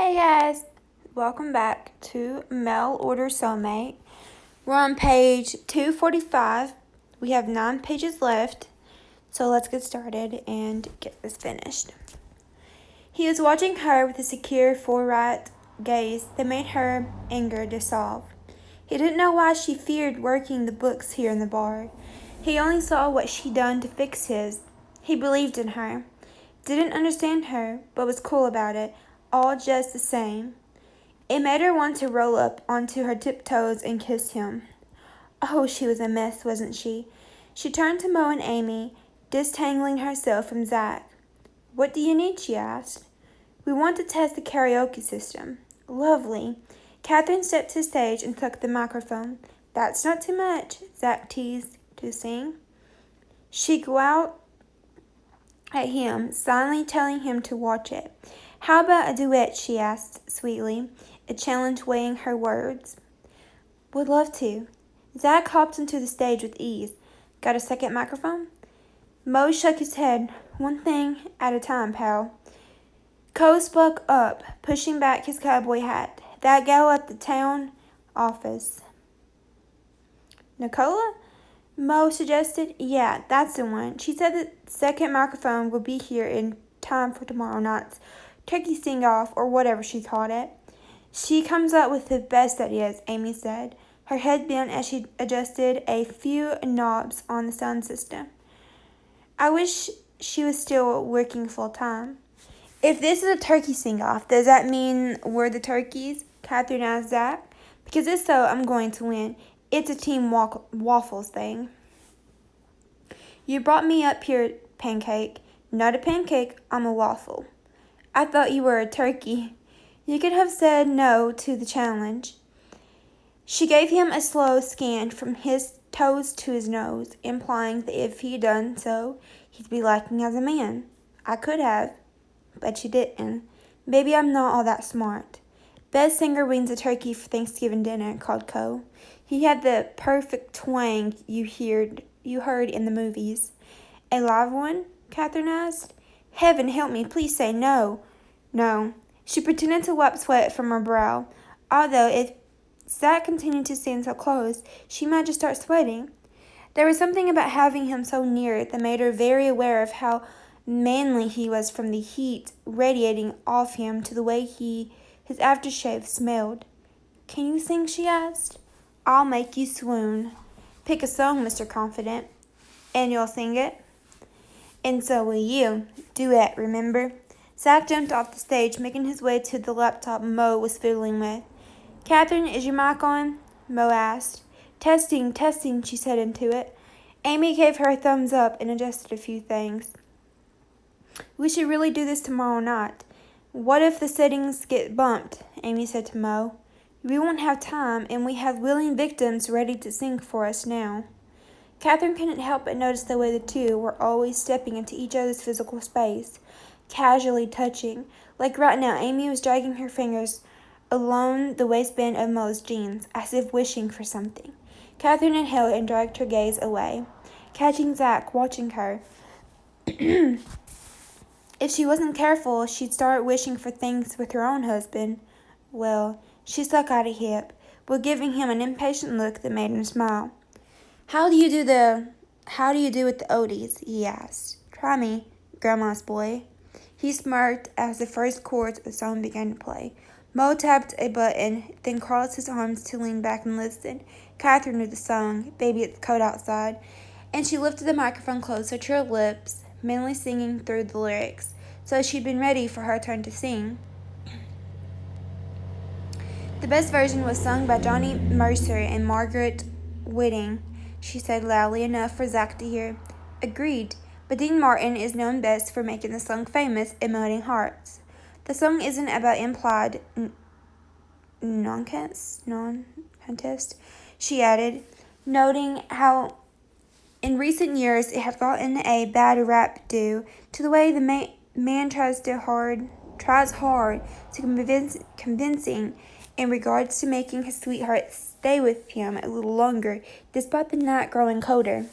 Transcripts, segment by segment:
Hey guys, welcome back to Mail Order Soulmate. We're on page 245. We have 9 pages left, so let's get started and get this finished. He was watching her with a secure, forthright gaze that made her anger dissolve. He didn't know why she feared working the books here in the bar. He only saw what she'd done to fix his. He believed in her. Didn't understand her, but was cool about it, all just the same. It made her want to roll up onto her tiptoes and kiss him. Oh, she was a mess, wasn't she? She turned to Mo and Amy, distangling herself from Zach. What do you need? She asked. We want to test the karaoke system. Lovely. Catherine stepped to the stage and took the microphone. That's not too much, Zach teased. To sing? She growled at him, silently telling him to watch it. How about a duet? She asked sweetly, a challenge weighing her words. Would love to. Zach hopped onto the stage with ease. Got a second microphone? Mo shook his head. One thing at a time, pal. Cole spoke up, pushing back his cowboy hat. That gal at the town office. Nicola? Mo suggested. Yeah, that's the one. She said the second microphone will be here in time for tomorrow night's turkey sing-off or whatever she called it. She comes up with the best ideas, Amy said, her head bent as she adjusted a few knobs on the sound system. I wish she was still working full-time. If this is a turkey sing-off, does that mean we're the turkeys? Catherine asked Zach. Because if so, I'm going to win. It's a team waffles thing. You brought me up here, Pancake. Not a pancake, I'm a waffle. I thought you were a turkey. You could have said no to the challenge. She gave him a slow scan from his toes to his nose, implying that if he'd done so, he'd be lacking as a man. I could have, but you didn't. Maybe I'm not all that smart. Best singer wins a turkey for Thanksgiving dinner, called Cole. He had the perfect twang you heard in the movies. A live one? Catherine asked. Heaven help me, please say no. No. She pretended to wipe sweat from her brow, although if Zach continued to stand so close, she might just start sweating. There was something about having him so near that made her very aware of how manly he was, from the heat radiating off him to the way his aftershave smelled. Can you sing? She asked. I'll make you swoon. Pick a song, Mr. Confident. And you'll sing it? And so will you. Duet, remember? Zach jumped off the stage, making his way to the laptop Mo was fiddling with. Catherine, is your mic on? Mo asked. Testing, testing, she said into it. Amy gave her a thumbs up and adjusted a few things. We should really do this tomorrow night. What if the settings get bumped? Amy said to Mo. We won't have time, and we have willing victims ready to sing for us now. Catherine couldn't help but notice the way the two were always stepping into each other's physical space, casually touching. Like right now, Amy was dragging her fingers along the waistband of Mo's jeans, as if wishing for something. Catherine inhaled and dragged her gaze away, catching Zach watching her. If she wasn't careful, she'd start wishing for things with her own husband. Well, she stuck out a hip, while giving him an impatient look that made him smile. How do you do with the oldies? He asked. Try me, Grandma's boy. He smirked as the first chords of the song began to play. Mo tapped a button, then crossed his arms to lean back and listen. Catherine knew the song, Baby It's Cold Outside, and she lifted the microphone closer to her lips, mentally singing through the lyrics, so she'd been ready for her turn to sing. The best version was sung by Johnny Mercer and Margaret Whiting, she said loudly enough for Zach to hear. Agreed, but Dean Martin is known best for making the song famous and melting hearts. The song isn't about implied non-contest, she added, noting how in recent years it had gotten a bad rap due to the way the man tries hard to convincing in regards to making his sweetheart stay with him a little longer, despite the night growing colder.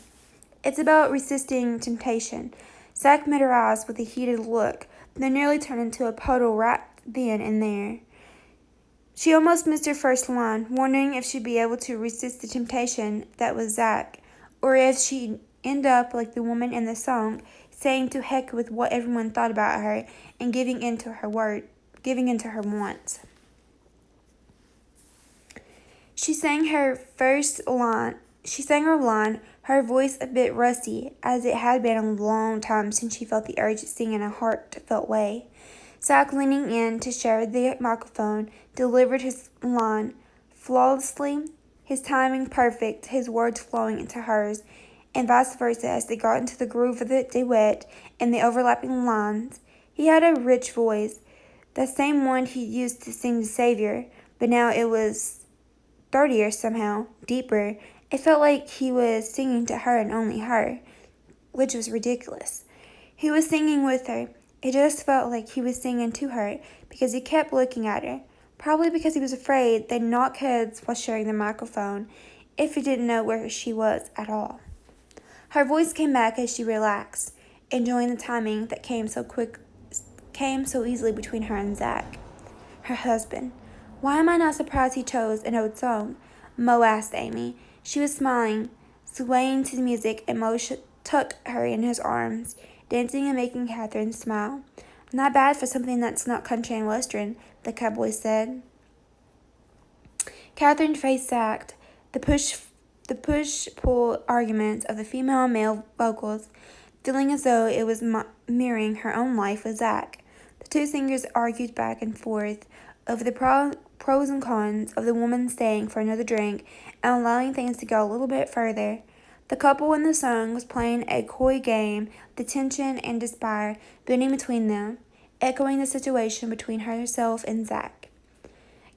It's about resisting temptation. Zach met her eyes with a heated look, They nearly turned into a puddle right then and there. She almost missed her first line, wondering if she'd be able to resist the temptation that was Zach, or if she'd end up like the woman in the song, saying to heck with what everyone thought about her and giving in to her wants. She sang her line, her voice a bit rusty, as it had been a long time since she felt the urge to sing in a heartfelt way. Zach, leaning in to share the microphone, delivered his line flawlessly, his timing perfect, his words flowing into hers, and vice versa as they got into the groove of the duet and the overlapping lines. He had a rich voice, the same one he used to sing the Savior, but now it was thirtier somehow, deeper. It felt like he was singing to her and only her, which was ridiculous. He was singing with her. It just felt like he was singing to her because he kept looking at her, probably because he was afraid they'd knock heads while sharing the microphone if he didn't know where she was at all. Her voice came back as she relaxed, enjoying the timing that came so easily between her and Zach, her husband. Why am I not surprised he chose an old song? Mo asked Amy. She was smiling, swaying to the music, and Mo took her in his arms, dancing and making Catherine smile. Not bad for something that's not country and western, the cowboy said. Catherine's face sagged. The push-pull arguments of the female and male vocals, feeling as though it was mirroring her own life with Zach. The two singers argued back and forth over the pros and cons of the woman staying for another drink and allowing things to go a little bit further. The couple in the song was playing a coy game, the tension and despair building between them, echoing the situation between herself and Zach.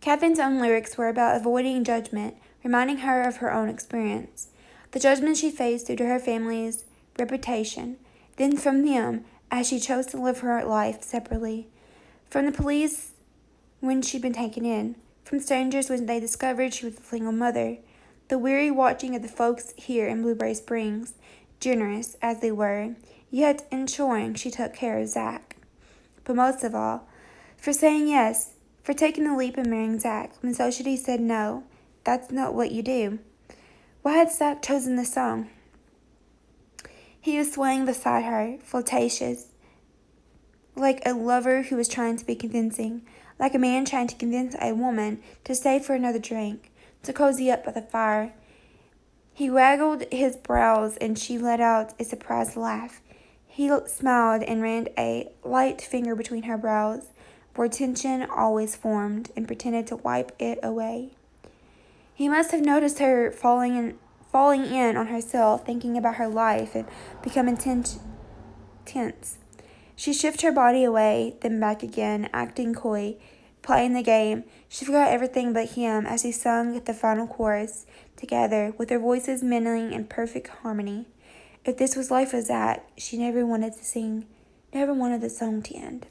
Catherine's own lyrics were about avoiding judgment, reminding her of her own experience, the judgment she faced due to her family's reputation, then from them as she chose to live her life separately, from the police when she'd been taken in, from strangers when they discovered she was a single mother, the weary watching of the folks here in Blueberry Springs, generous as they were, yet ensuring she took care of Zach. But most of all, for saying yes, for taking the leap and marrying Zach when society said no, that's not what you do. Why had Zach chosen this song? He was swaying beside her, flirtatious, like a lover who was trying to be convincing, like a man trying to convince a woman to stay for another drink, to cozy up by the fire. He waggled his brows and she let out a surprised laugh. He smiled and ran a light finger between her brows, where tension always formed, and pretended to wipe it away. He must have noticed her falling in on herself, thinking about her life, and becoming tense. She shifted her body away, then back again, acting coy, playing the game. She forgot everything but him as he sung the final chorus together, with their voices mingling in perfect harmony. If this was life with Zach, she never wanted the song to end.